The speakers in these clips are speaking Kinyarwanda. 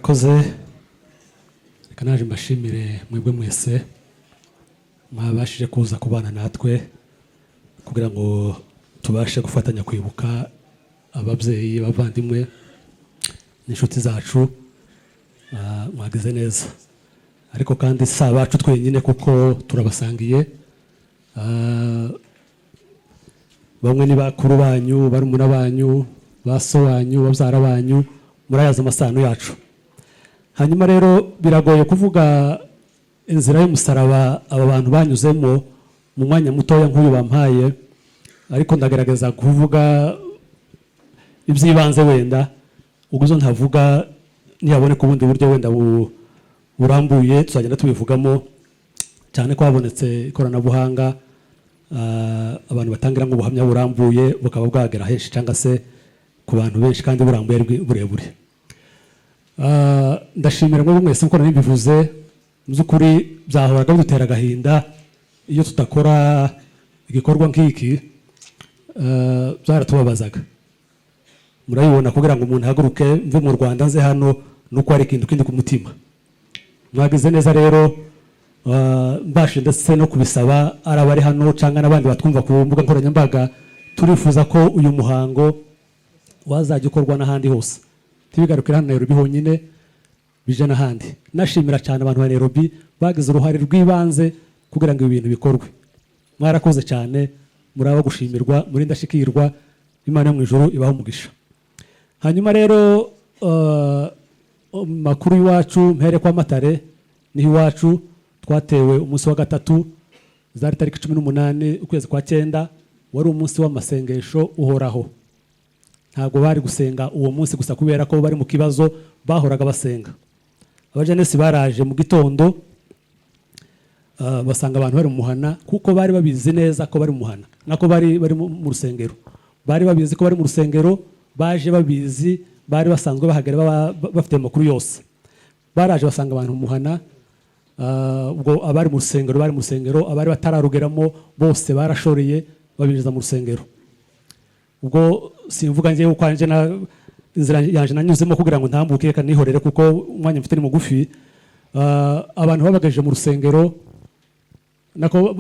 koze reka naje mbashimire mwebwe mwese mwabashije kuza kubana natwe kugira ngo tubashe gufatanya kwibuka ababyeyi bavandimwe n'inshuti zacu. Mwagize neza, ariko kandi si abacu twenyine kuko turabasangiye. Bamwe ni bakuru banyu, barumuna banyu, baso banyu, babyara banyu, murayaza amasano yacu. Hanyuma rero biragoye kuvuga inzira y'umusaraba aba bantu banyuzemo mu mwanya mutoya nk'uyu bampaye, ariko ndagerageza kuvuga iby'ibanze wenda uguzo ntavuga ntiyaboneka ubundi buryo wenda burambuye tuzagenda tubivugamo, cyane ko habonetse ikoranabuhanga abantu batangira ubuhamya burambuye bukaba bwagera henshi cyangwa se ku bantu benshi kandi burambuye burebure. Ndashimira mwebwe mwese kuko nabivuze, mu by'ukuri byahoraga bidutera agahinda iyo tudakora igikorwa nk'iki, byaratubabazaga. Murabibona kugira ngo umuntu ahaguruke mve mu Rwanda nze hano nuko ari ikintu kindi ku mutima. Mwagize neza rero, mbashe ndetse no kubisaba arabari hano cyangwa n'abandi batwumva ku mbuga nkoranyambaga, turifuza ko uyu muhango wazajya ukorwa n'ahandi hose, tibigarukira hano Nairobi honyine, bije n'ahandi. Nashimira cyane abantu ba Nairobi bagize uruhare rw'ibanze kugira ngo ibintu bikorwe. Mwarakoze cyane, muraba gushimirwa, muri ndashikirwa, Imana yo mu ijuru ibaho umugisha. Hanyuma rero makuru iwacu mpere kwa Matare ni iwacu twatewe umunsi wa gatatu zari tariki 18 ukwezi kwa 9, wari umunsi w'amasengesho uhoraho. Ntabwo bari gusenga uwo munsi gusa kubera ko bari mu kibazo, bahoraga basenga. Abajenesi baraje mu gitondo basanga abantu bari mu muhana, kuko bari babizi neza ko bari mu muhana, nako bari mu rusengero. Bari babizi ko bari mu rusengero, baje babizi, bari basanzwe bahagera bafite amakuru yose. Baraje basanga abantu mu muhana, ubwo abari mu rusengero bari mu rusengero, abari batararugeramo bose barashoreye babinjiza mu rusengero. Ubwo simvuga ngiye uko anje na inzira yanje nanyuzemo kugira ngo ntambuke reka nihorere kuko umwanya mfite ni mugufi. Abantu babagaje mu rusengero nako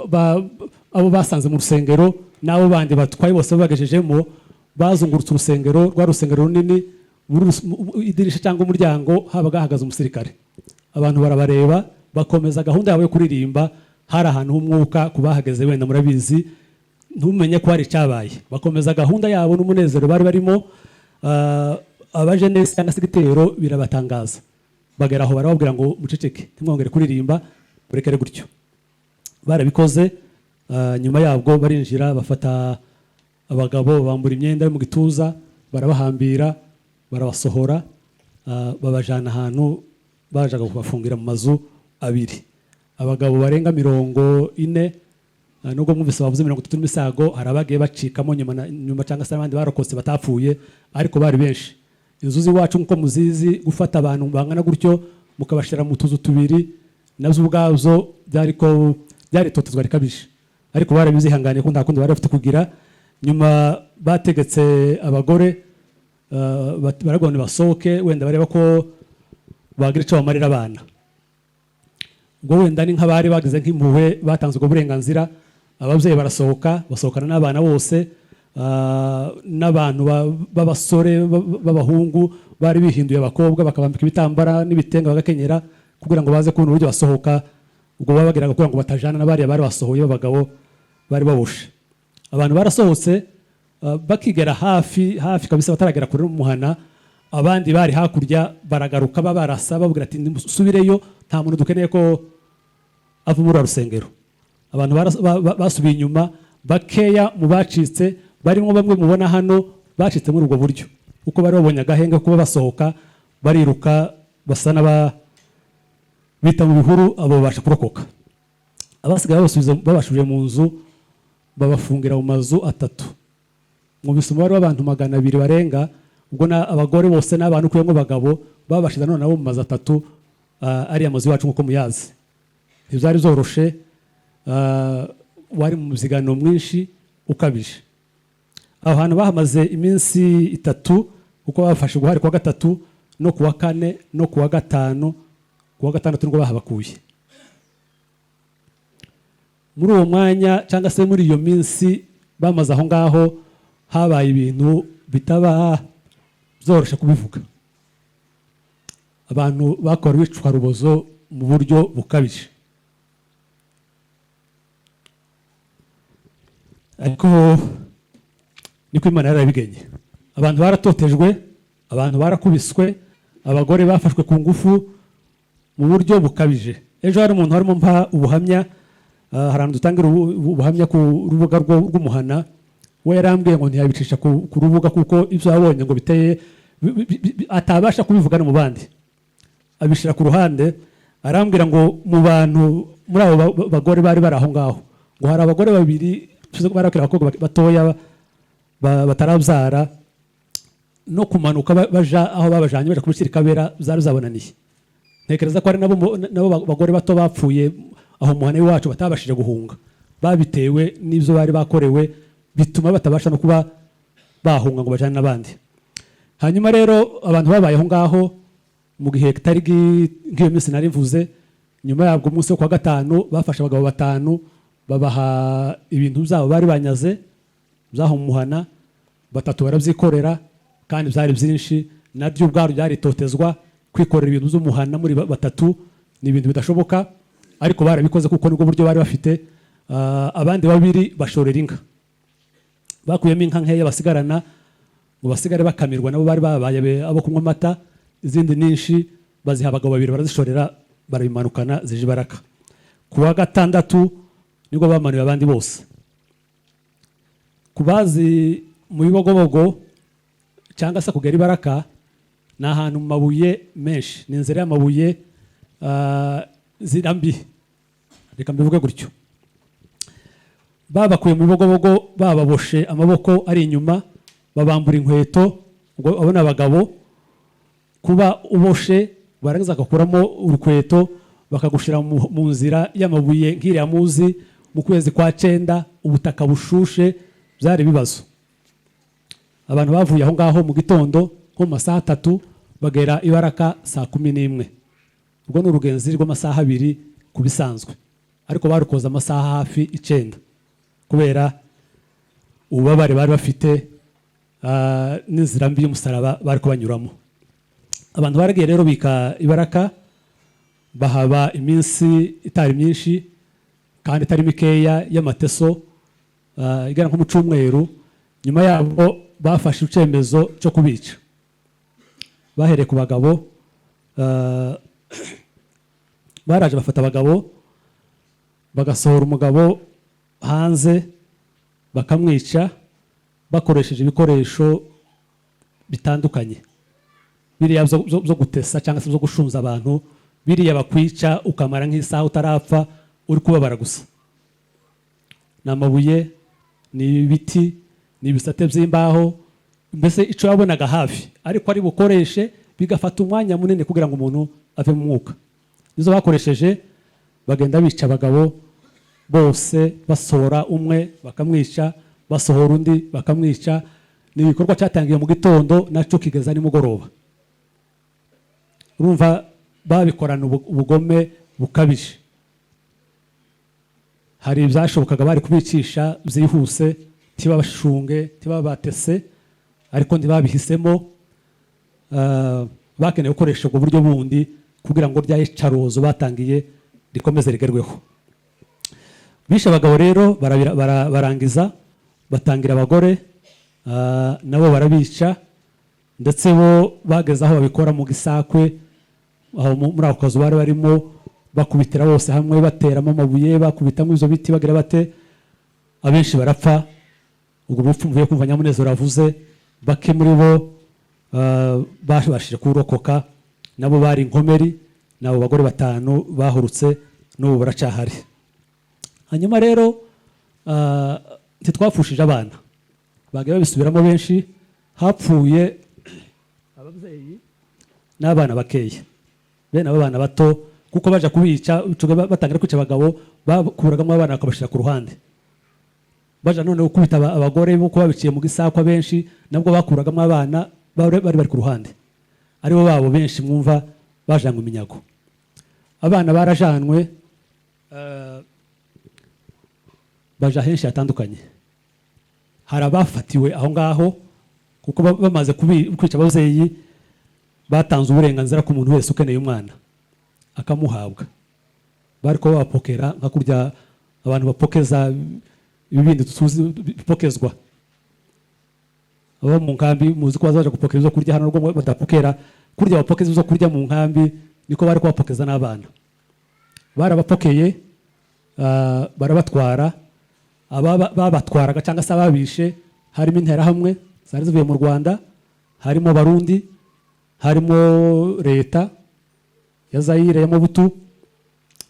abo basanze mu rusengero nabo bandi batwaye bose babagejejemo, bazungurutse urusengero rwa rusengero runini, idirisha cyangwa umuryango habaga hahagaze umusirikare. Abantu barabareba bakomeza gahunda yabo yo kuririmba, hari ahantu h'umwuka kubahageze wenda murabizi ntumenye ko hari cyabaye. Bakomeza gahunda yabo n'umunezero bari barimo. Abajenesi cyangwa se igitero birabatangaza, bagera aho barababwira ngo muceceke ntimwongere kuririmba, murekere gutyo. Barabikoze. Nyuma yabwo barinjira bafata abagabo bambura imyenda yo mu gituza, barabahambira, barabasohora, babajana ahantu bajaga kubafungira mu mazu abiri. Abagabo barenga 40, nubwo mwumvise bavuze 30 n'imisago, hari abagiye bacikamo nyuma cyangwa se abandi barokotse batapfuye, ariko bari benshi. Inzu z'iwacu nkuko muzizi, gufata abantu bangana gutyo mukabashira mu tuzu tubiri nabyo ubwabyo byari totezwa rikabije, ariko barabizihanganye ko nta kundi bari bafite kugira. Nyuma bategetse abagore baragone basohoke, wenda bareba ko bagira icyo bamarira abana. Ubwo wenda ni nk'abari bagize nk'impuhwe, batanze ubwo burenganzira. Ababyeyi basohokana n'abana bose, n'abantu b'abasore b'abahungu bari bihinduye abakobwa, bakabambika ibitambara n'ibitenga bagakenyera kugira ngo baze kubona uburyo basohoka. Ubwo babagiraga kugira ngo batajana n'abariya bari basohoye b'abagabo bari babushe. Abantu barasohotse bakigera hafi kabisa, bataragera kure mu muhana. Abandi bari hakurya baragaruka babarasa babwira ati subireyo, nta muntu dukeneye ko ava muri rusengero. Abantu basubiye inyuma, bakeya mu bacitse barimo bamwe mubona hano bacitse muri ubwo buryo, uko bari babonye agahenge kuba basohoka bariruka basa bita mu bihuru, abo babasha kurokoka. Abasigaye babashuje mu nzu, babafungira mu mazu 3. Mu bisuma bari abantu 200 barenga, ubwo abagore bose n'abantu kuyemo bagabo babashiza none nabo mu mazu 3. Ari amazu yacu nkuko muyazi, ntibyari zoroshe, wari mu muzigano mwinshi ukabije. Aho hantu bahamaze iminsi 3 uko bafashe guhari kwa gatatu no kuwa kane no kuwa gatanu, kuwa gatandatu nibwo bahabakuye. Muri uwo mwanya cyangwa se muri iyo minsi bamaze aho ngaho, habaye ibintu bitaba byoroshye kubivuga. Abantu bakora ibicwa rubozo mu buryo bukabije, ariko niko Imana yarabigenye. Abantu baratotejwe, abantu barakubiswe, abagore bafashwe ku ngufu mu buryo bukabije. Ejo hari umuntu harimo mpa ubuhamya, hari ahantu dutangira ubuhamya ku rubuga rw'umuhana, we yarambwiye ngo ntiyabicisha ku rubuga kuko ibyo yabonye ngo biteye atabasha kubivuga no mu bandi, abishira ku ruhande. Arambwira ngo mu bantu muri abo bagore bari bari aho ngaho, ngo hari abagore babiri barakira abakobwa batoya batarabyara, no kumanuka baja aho babajanye baje kubishyira Kabera zari zabonaniye. Ntekereza ko ari nabo bagore bato bapfuye aho muhane wacu batabashije guhunga, babitewe n'ibyo bari bakorewe, bituma batabasha no kuba bahunga ngo bajane n'abandi. Hanyuma rero abantu babaye aho ngaho mu gihe kitari nk'iyo minsi nari mvuze, nyuma yabwo umunsi wo kwa gatanu bafashe abagabo 5 babaha ibintu byabo bari banyaze byaho mu muhana, 3 barabyikorera kandi byari byinshi, naryo ubwaro byaritotezwa. Kwikorera ibintu by'umuhana muri 3 ni ibintu bidashoboka, ariko barabikoze kuko nibwo buryo bari bafite. Abandi 2 bashorera inka, bakuyemo inka nkeya basigarana ngo basigare bakamirwa, nabo bari babaye abo kunywa amata. Izindi nyinshi baziha abagabo 2 barazishorera, barabimanukana zije Baraka. Kuwa gatandatu nibwo bamanuye abandi bose. Kubazi mu Bibogobogo cyangwa se kugera Baraka ni ahantu mu mabuye menshi, ni inzira y'amabuye zirambi, reka mbivuge gutyo. Babakuye mu Bibogobogo bababoshe amaboko ari inyuma, babambura inkweto. Ubwo abona abagabo kuba uboshe barangiza agakuramo urukweto bakagushira mu nzira y'amabuye nk'iriya muzi mu kwezi kwa 9, ubutaka bushushe, byari bibazo. Abantu bavuye aho ngaho mu gitondo nko mu masaha 3 bagera Baraka saa 11. Ubwo ni urugenzi rw'amasaha 2 kubisanzwe, ariko barukoza amasaha hafi 9 kubera ububabare bari bafite n'inzira mbi y'umusaraba bari kubanyuramo. Abantu baragiye rero bika Baraka, bahaba iminsi itari myinshi kandi itari mikeya y'amateso, igana nko mu cyumweru. Nyuma yabo bafashe icyemezo cyo kubica. Bahereye ku bagabo, baraje bafata abagabo bagasohora umugabo hanze bakamwica bakoresheje ibikoresho bitandukanye, biriya byo gutesa cyangwa se byo gushunza abantu, biriya bakwica ukamara nk'isaha utarapfa uri kubabara gusa. Ni amabuye, ni ibiti, ni ibisate by'imbaho, mbese icyo yabonaga hafi, ariko ari bukoreshe bigafata umwanya munini kugira ngo umuntu ave mu mwuka. Nizo bakoresheje, bagenda bica abagabo bose, basohora umwe bakamwica, basohora undi bakamwica. Ni ibikorwa cyatangiye mu gitondo nacyo kigeza nimugoroba. Urumva babikorana ubugome bukabije. Hari ibyashobokaga bari kubicisha byihuse, tibabashunge tibabatese, ariko ntibabihisemo. Bakeneye gukoresha ubwo buryo bundi kugira ngo rya icaruzo batangiye rikomeze rigerweho. Bishe abagabo rero barangiza batangira abagore, nabo barabica, ndetse bo bageze aho babikora mu Gisakwe, aho muri ako kazu bari barimo, bakubitira bose hamwe, bateramo amabuye, bakubitamo izo biti, bagira bate, abenshi barapfa. Ubwo bupfu mvuye kumva Nyamunezero avuze, bake muri bo bashije kurokoka, nabo bari inkomeri, nabo bagore 5 bahurutse, n'ubu baracahari. Hanyuma rero ntitwafushije abana, bagiye babisubiramo benshi, hapfuye ababyeyi n'abana bakeya, bene abo bana bato, kuko baje kubica batangira kwica abagabo, bakuragamo abana bakabashira ku ruhande. Baje none gukubita abagore, kuko babiciye mu Gisakwa benshi, nabwo bakuragamo abana bari ku ruhande. aribo babo benshi mwumva bajanywe iminyago. Abana barajanwe baja henshi hatandukanye. Hari abafatiwe aho ngaho kuko bamaze kwica ababyeyi, batanze uburenganzira ku muntu wese ukeneye umwana akamuhabwa. Bari ko bapokera nka kurya abantu bapokeza ibindi tuzi bipokezwa. Abo mu nkambi muzi ko bazaje gupokeza zo kurya, hano rwo batapokera kurya, bapokeza zo kurya mu nkambi, niko bari ko bapokeza n'abana. Barabapokeye barabatwara. Babatwaraga cyangwa se ababishe harimo interahamwe zari zivuye mu Rwanda, harimo Barundi, harimo leta ya Zaire ya Mobutu,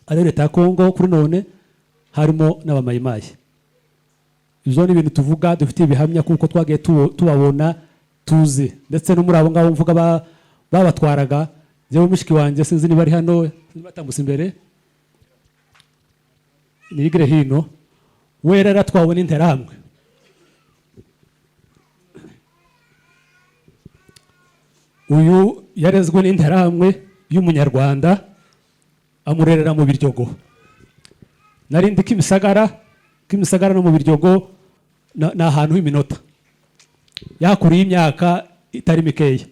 ari leta ya Kongo kuri none, harimo n'abamayimayi. Ibyo ni ibintu tuvuga dufite ibihamya kuko twagiye tubabona tuzi, ndetse no muri abo ngabo mvuga babatwaraga. Jewe mushiki wanjye sinzi niba ari hano, batambutse imbere nigire hino, we rero atwawe n'interahamwe. Uyu yarezwe n'interahamwe y'umunyarwanda, amurerera mu Biryogo. Narindi Kimisagara no mu Biryogo ni ahantu h'iminota. Yakuriye imyaka itari mikeya,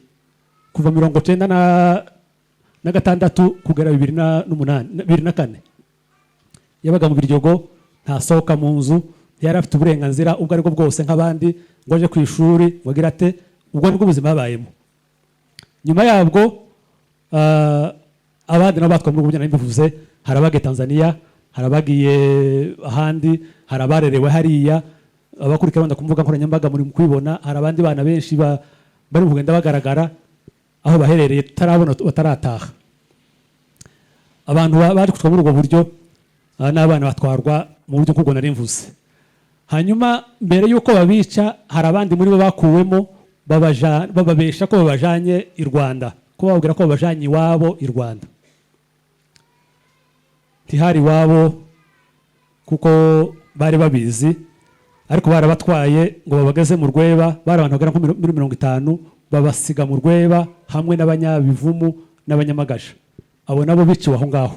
kuva 1996 kugera 2004. Yabaga mu Biryogo, ntasohoka mu nzu, yari afite uburenganzira ubwo ariko bwose nk'abandi, ngo aje ku ishuri, ngo agira ate, ubwo nibwo ubuzima babayemo. Nyuma yabwo abandi nabo batwa muri ubwo nabivuze, hari abagiye Tanzania, hari abagiye ahandi, hari abarerewe hariya, abakurikira banda kumvuga nkoranyambaga muri kwibona, hari abandi bana benshi bari kugenda bagaragara aho baherereye tutarabona batarataha. Abantu bari kutwa muri ubwo buryo n'abana batwarwa mu buryo kuko nari mvuze. Hanyuma mbere yuko babica, hari abandi muri bo bakuwemo, bababesha ko babajanye i Rwanda, ko bababwira ko babajanye iwabo i Rwanda. Ntihari iwabo kuko bari babizi, ariko barabatwaye ngo babageze mu Rweba. Bari abantu bagera muri 50, babasiga mu Rweba hamwe n'abanyabivumu n'abanyamagaja. Abo nabo biciwe aho ngaho,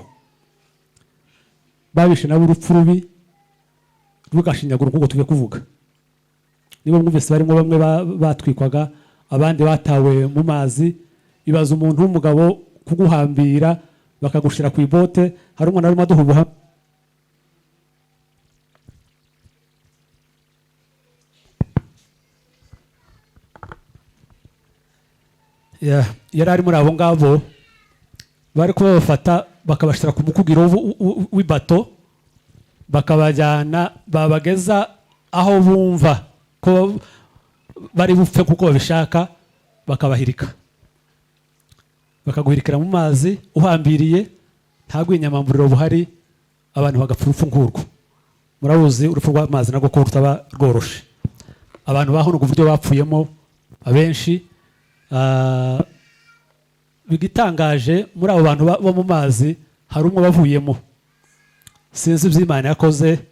babishe nabo urupfu rubi rw'agashinyaguro kuko tugiye kuvuga. Nibo mwumvise barimo bamwe batwikwaga, abandi batawe mu mazi. Ibaza umuntu w'umugabo kuguhambira bakagushira ku ibote, hari umwana arimo aduhubuha yari ari muri abo ngabo, bari kubafata bakabashira ku mukugiro w'ibato, bakabajyana babageza aho bumva ko bari bupfe kuko babishaka, bakabahirika, bakaguhirikira mu mazi uhambiriye, nta rw'inyamamburiro buhari, abantu bagapfa urupfu ngurwo. Murabuzi urupfu rw'amazi nabwo ko rutaba rworoshe. Abantu baho no kuburyo bapfuyemo abenshi. Bigitangaje muri abo bantu bo mu mazi, hari umwe bavuyemo, sinzi iby'Imana yakoze.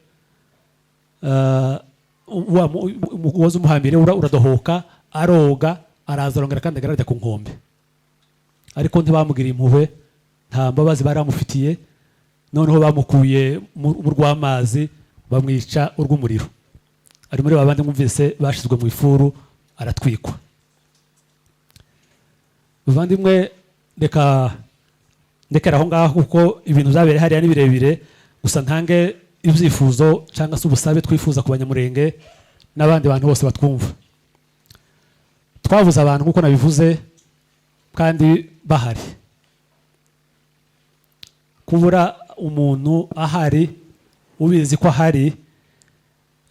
Uwaza umuhambire uradohoka, aroga, araza arongera kandi agarajya ku nkombe, ariko ntibamugiriye impuhwe, nta mbabazi bari bamufitiye. Noneho bamukuye mu rw'amazi, bamwica urw'umuriro. Ari muri babandi mwumvise bashizwe mu ifuru, aratwikwa. Bavandimwe, ndekera aho ngaho kuko ibintu zabereye hariya ni birebire. Gusa ntange ibyifuzo cyangwa se ubusabe twifuza ku Banyamurenge n'abandi bantu bose batwumva. Twavuze abantu nkuko nabivuze kandi bahari. Kubura umuntu ahari ubizi ko ahari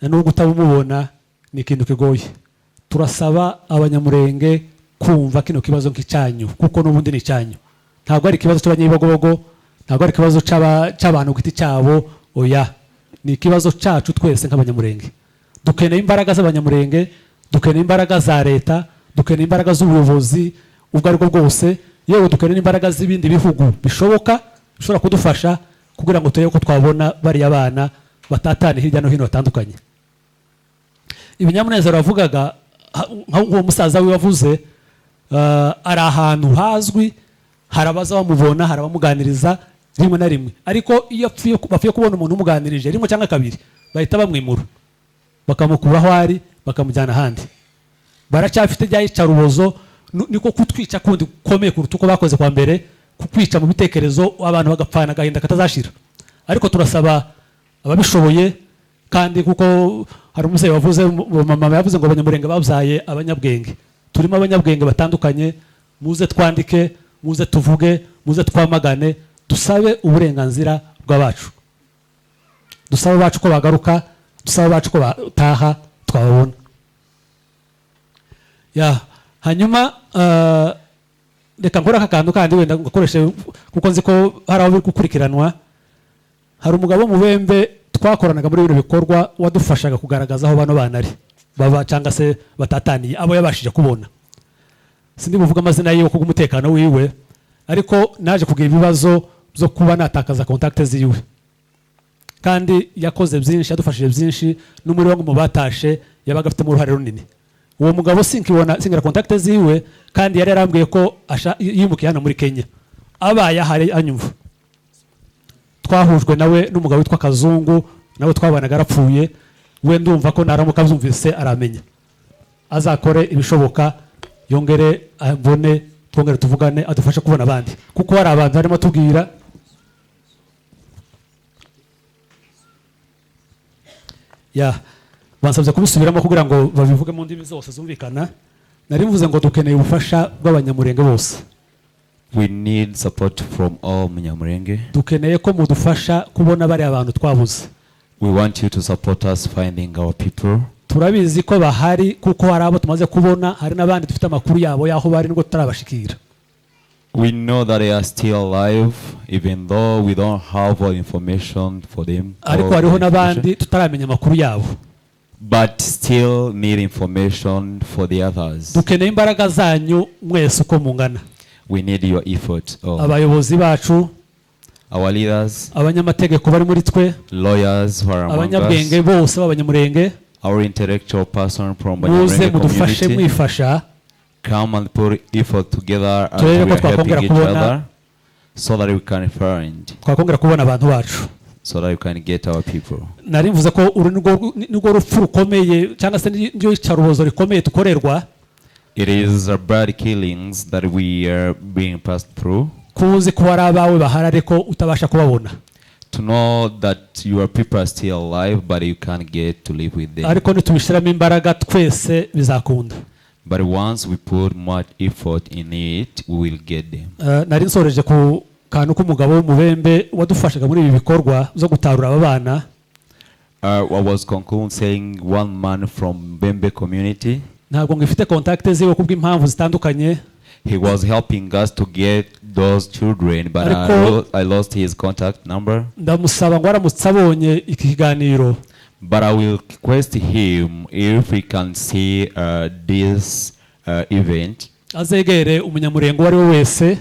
n'ubwo utabumubona ni ikintu kigoye. Turasaba Abanyamurenge kumva kino kibazo nk'icyanyu, kuko n'ubundi ni icyanyu. Ntabwo ari ikibazo cy'abanyibogobogo, ntabwo ari ikibazo cy'abantu ku giti cyabo, oya, ni ikibazo cyacu twese nk'Abanyamurenge. Dukeneye imbaraga z'Abanyamurenge, dukeneye imbaraga za leta, dukeneye imbaraga z'ubuyobozi ubwo ariko bwose, yewe dukeneye imbaraga z'ibindi bihugu bishoboka bishobora kudufasha kugira ngo turebe ko twabona bariya bana batatane hirya no hino batandukanye. Ibinyamunezero bavugaga nk'uwo musaza we wavuze, ari ahantu hazwi, harabaza bamubona, harabamuganiriza rimwe na rimwe, ariko iyo bapfuye kubona umuntu umuganirije rimwe cyangwa kabiri bahita bamwimura bakamukura aho ari bakamujyana ahandi. Baracyafite rya yicarubozo, niko kutwica kundi gukomeye kuruta uko bakoze kwa mbere, kukwica mu bitekerezo abantu bagapfana agahinda katazashira. Ariko turasaba ababishoboye, kandi kuko hari umusayi wavuze, mama yavuze ngo Abanyamurenge babyaye abanyabwenge. Turimo abanyabwenge batandukanye, muze twandike, muze tuvuge, muze twamagane, dusabe uburenganzira bw'abacu, dusabe abacu ko bagaruka, dusabe abacu ko bataha twababona. Hanyuma reka nkora aka kantu kandi wenda ngakoreshe kuko nzi ko hari aho biri gukurikiranwa. Hari umugabo mu Bembe twakoranaga muri bino bikorwa wadufashaga kugaragaza aho bano bana ari baba cyangwa se batataniye, abo yabashije kubona. Sindi buvuga amazina yiwe kuko umutekano wiwe, ariko naje kugira ibibazo byo kuba natakaza contact ziwe, kandi yakoze byinshi, yadufashije byinshi, n'umuri wangu mu batashe yabaga afite mu ruhare runini. Uwo mugabo singira contact ziwe, kandi yari yarambwiye ko yimukiye hano muri Kenya, abaye ahari anyumva. Twahujwe nawe n'umugabo witwa Kazungu, nawe twabanaga arapfuye, we ndumva ko naramuka byumvise aramenya, azakore ibishoboka yongere abone, twongere tuvugane, adufashe kubona abandi, kuko hari abantu barimo tubwira bansabye kubisubiramo kugira ngo babivuge mu ndimi zose zumvikana. Nari mvuze ngo dukeneye ubufasha bw'Abanyamurenge bose. We need support from all Munyamurenge. Dukeneye ko mudufasha kubona bari abantu twabuze. We want you to support us finding our people. Turabizi ko bahari kuko hari abo tumaze kubona, hari n'abandi dufite amakuru yabo yaho bari ngo tutarabashikira. We know that they are still alive even though we don't have all information for them. Ariko hariho n'abandi tutaramenya amakuru yabo, but still need information for the others. Dukeneye imbaraga zanyu mwese uko mungana. We need your effort. Abayobozi bacu, our leaders, abanyamategeko bari muri twe, lawyers who are among us, abanyabwenge bose b'Abanyamurenge, our intellectual person from Banyamurenge community. Mwifasha, come and put effort together as we are helping each other so that we can find, twakongera kubona abantu bacu, so that we can get our people. Nari mvuze ko uri nirwo rupfu rukomeye cyangwa se n'iryo icarubozo rikomeye tukorerwa. It is a bad killings that we are being passed through. Kuzi ko ari abawe bahari ariko utabasha kubabona. To know that your people are still alive but you can't get to live with them. Ariko nitubishiramo imbaraga twese bizakunda. But once we put much effort in it, we will get them. Nari nsoreje ku kantu k'umugabo mu Bembe wadufashaga muri ibi bikorwa zo gutarura aba bana. I was concluding saying one man from Bembe community. Ntabwo ngifite contact ziwe kubw'impamvu zitandukanye. He was helping us to get those children, but I lost his contact number. Ndamusaba ngo aramutse abonye iki kiganiro, but I will request him if we can see this event. Azegere Umunyamurenge wari we wese.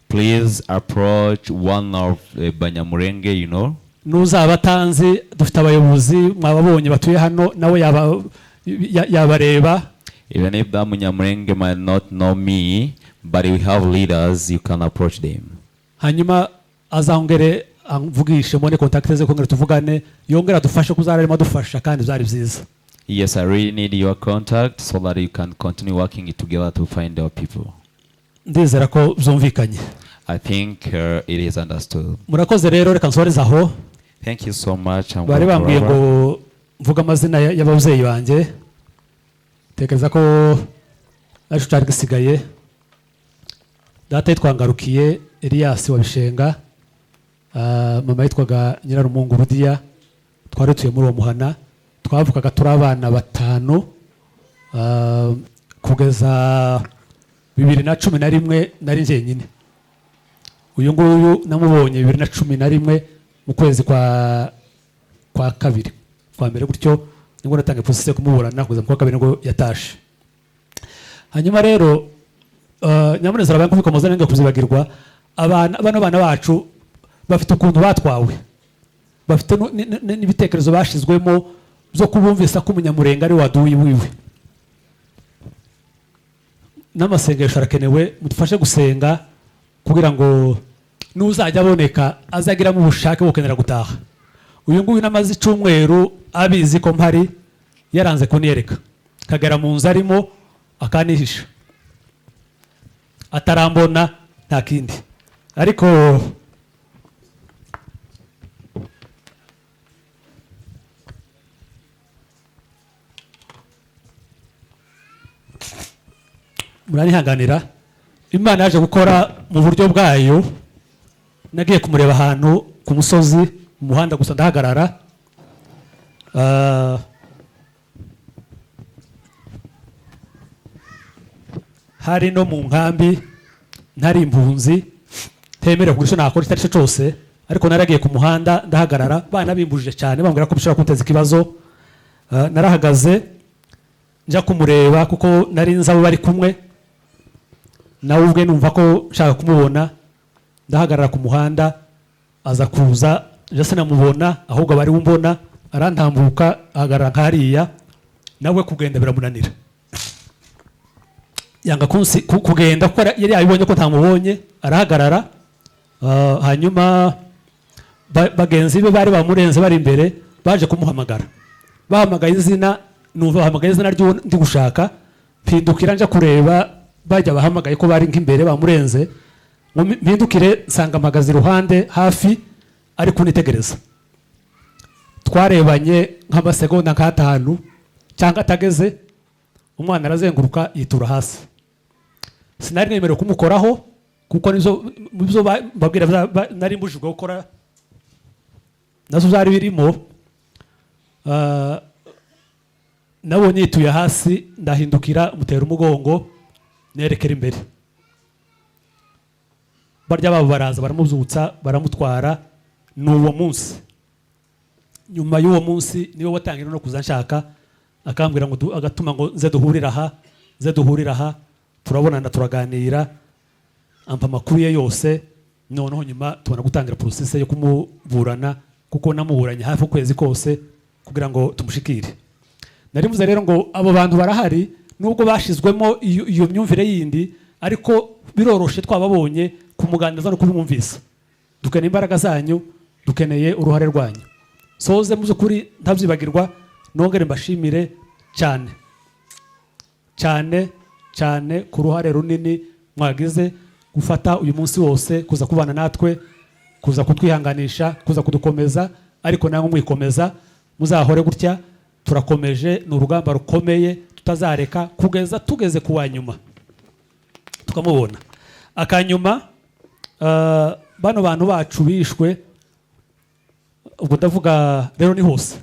Please approach one of Banyamurenge, you know. Nuzaba tanzi dufite abayobozi mwababonye batuye hano nawe yabareba. Even if that Munyamurenge might not know me, but we have leaders, you can approach them. Hanyuma azongere amvugishe mbone contact ze kongera tuvugane, yongera adufashe kuzararimo adufasha kandi byari byiza. Yes, I really need your contact so that you can continue working together to find our people. Ndizera ko byumvikanye. I think it is understood. Murakoze rero, reka nsoreze aho. Thank you so much. Bari bambwiye ngo mvuga amazina y'ababyeyi banjye. Tekereza ko ari cyari gisigaye. Data yitwangarukiye Elias wa Bishenga, mama yitwaga Nyirarumungu Rudiya, twari tuye muri uwo muhana, twavukaga turi abana batanu, kugeza 2011 nari njyenyine. Uyu nguyu namubonye 2011 mu kwezi kwa kabiri, kwa mbere gutyo nibwo natangiye process kumuburana kugeza kwa kabiri ngo yatashe. Hanyuma rero nyamuneza abantu kubikomoza nenge kuzibagirwa, abana bacu bafite ukuntu batwawe, bafite n'ibitekerezo bashizwemo byo kubumvisa ko Umunyamurenge ari waduyi wiwe. n'amasengesho arakenewe, mudufashe gusenga kugira ngo n'uzajya aboneka azagiramo ubushake bwo gukenera gutaha. Uyu nguyu namaze icyumweru abizi ko mpari, yaranze kuniyereka, kagera mu nzu arimo akanihisha, atarambona nta kindi. Ariko muranihanganira, Imana yaje gukora mu buryo bwayo. Nagiye kumureba ahantu ku musozi mu muhanda gusa ndahagarara, hari no mu nkambi, ntari impunzi, ntemerewe kugira icyo nakora icyo ari cyo cyose, ariko naragiye ku muhanda ndahagarara, bana bimbujije cyane bambwira ko bishobora kunteza ikibazo. Narahagaze njya kumureba kuko nari nzi abo bari kumwe, nawe ubwe numva ko nshaka kumubona. Ndahagarara ku muhanda, aza kuza, njya sinamubona ahubwo bari bumbona, arantambuka ahagarara nk'hariya, nawe kugenda biramunanira, yanga kugenda kuko yari yabibonye ko ntamubonye, arahagarara. Hanyuma bagenzi be bari bamurenze bari imbere baje kumuhamagara, bahamagaye izina, numva bahamagaye izina ry'uwo ndi gushaka, mpindukira njya kureba, bajya bahamagaye ko bari nk'imbere bamurenze, mpindukire nsanga mpagaze iruhande hafi ari kunitegereza. Twarebanye nk'amasegonda nk'atanu cyangwa atageze, umwana arazenguruka yitura hasi. Sinari nemerewe kumukoraho kuko nizo babwira nari mbujijwe gukora, nazo zari birimo. Nabonye yituye hasi, ndahindukira mutera umugongo nerekera imbere. Barya babo baraza baramubyutsa baramutwara. N'uwo munsi, nyuma y'uwo munsi niwe watangira no kuza nshaka, akambwira ngo agatuma ngo nze duhurira aha, turabonana turaganira, ampa amakuru ye yose. Noneho nyuma tubona gutangira process yo kumuburana, kuko namuburanye hafi ukwezi kose kugira ngo tumushikire. Nari mvuze rero ngo abo bantu barahari, nubwo bashizwemo iyo myumvire yindi, ariko biroroshe twababonye kumuganiriza no kubimwumvisa. Dukeneye imbaraga zanyu, dukeneye uruhare rwanyu. Soze mu by'ukuri ntabyibagirwa, nongere mbashimire cyane cyane cyane ku ruhare runini mwagize gufata uyu munsi wose kuza kubana natwe, kuza kutwihanganisha, kuza kudukomeza, ariko namwe mwikomeza, muzahore gutya. Turakomeje, ni urugamba rukomeye tutazareka kugeza tugeze ku wa nyuma tukamubona. Akanyuma bano bantu bacu bishwe, ubwo ndavuga rero ni hose,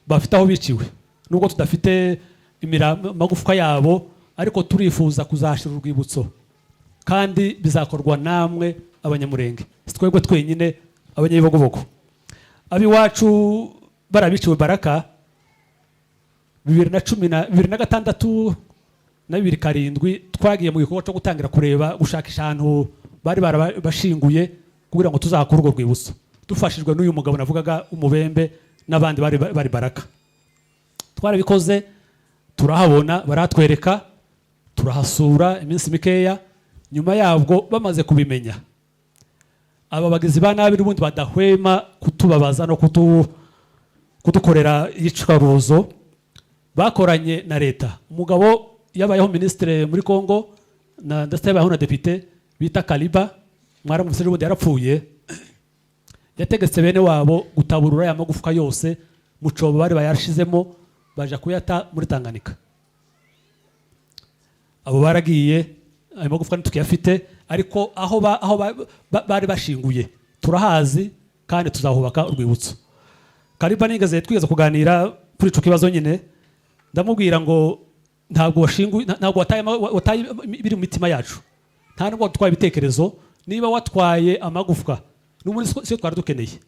bafite aho biciwe, nubwo tudafite amagufwa yabo, ariko turifuza kuzashira urwibutso, kandi bizakorwa namwe abanyamurenge, si twebwe twenyine abanyabibogobogo. Abiwacu barabiciwe Baraka 2016 na 2007, twagiye mu gikorwa cyo gutangira kureba gushakisha ahantu bari barabashinguye kugira ngo tuzakore urwo rwibutso, dufashijwe n'uyu mugabo navugaga Umubembe n'abandi bari Baraka. Twarabikoze, turahabona, baratwereka, turahasura iminsi mikeya. Nyuma yabwo bamaze kubimenya, aba bagizi ba nabi n'ubundi badahwema kutubabaza no kudukorera iyicarubozo, bakoranye na leta. Umugabo yabayeho ministre muri Kongo ndetse yabayeho na depite bita Kaliba, mwaramutse n'ubundi yarapfuye. Yategetse bene wabo gutaburura aya magufwa yose mu cobo bari bayarashizemo, baje kuyata muri Tanganyika. Abo baragiye, ayo magufwa ntukiyafite, ariko aho bari bashinguye turahazi, kandi tuzahubaka urwibutso. Kaliba nigeze twigeze kuganira kuri ico kibazo nyine, ndamubwira ngo ntabwo washinguye, ntabwo wataye biri mu mitima yacu, nta nubwo watwaye ibitekerezo. Niba watwaye amagufwa n'ubundi siyo twari dukeneye.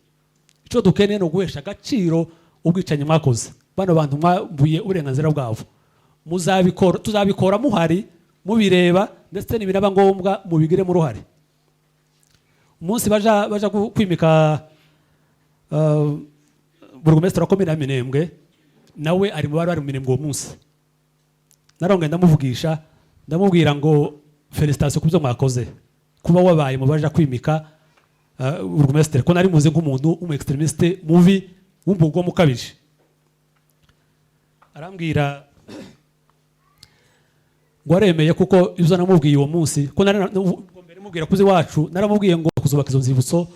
Icyo dukeneye no guhesha agaciro ubwicanyi mwakoze. Bano bantu mwabuye uburenganzira bwabo, muzabikora, tuzabikora muhari, mubireba, ndetse n'ibinaba ngombwa mubigiremo uruhare. Umunsi baja kwimika burugumesitiri wa komine ya Minembwe, nawe ari mu bari mu Minembwe uwo munsi. Naronge ndamuvugisha, ndamubwira ngo felicitation ku byo mwakoze kuba wabaye mubaje kwimika burugumesitiri ko nari muzi nk'umuntu w'umu-extremiste mubi w'umbugo mukabije. Arambwira ngo aremeye kuko ibyo namubwiye uwo munsi ko mbere mubwira kuzi wacu naramubwiye ngo kuzubaka izo nzibutso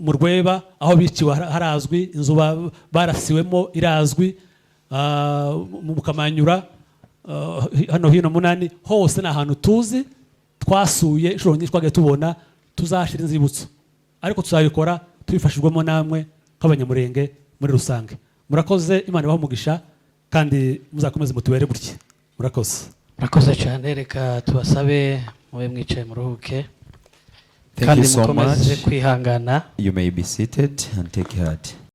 mu Rweba aho biciwe harazwi, inzu barasiwemo irazwi, mu Kamanyura hano hino Munani hose ni ahantu tuzi twasuye inshuro nyinshi twagiye tubona tuzashira inzibutso, ariko tuzabikora tubifashijwemo namwe nk'abanyamurenge muri rusange. Murakoze, Imana ibahe umugisha kandi muzakomeze mutubere gutya. Murakoze cyane, reka tubasabe mube mwicaye muruhuke Thank kandi you so mukomeze much. kwihangana. You may be seated and take heart.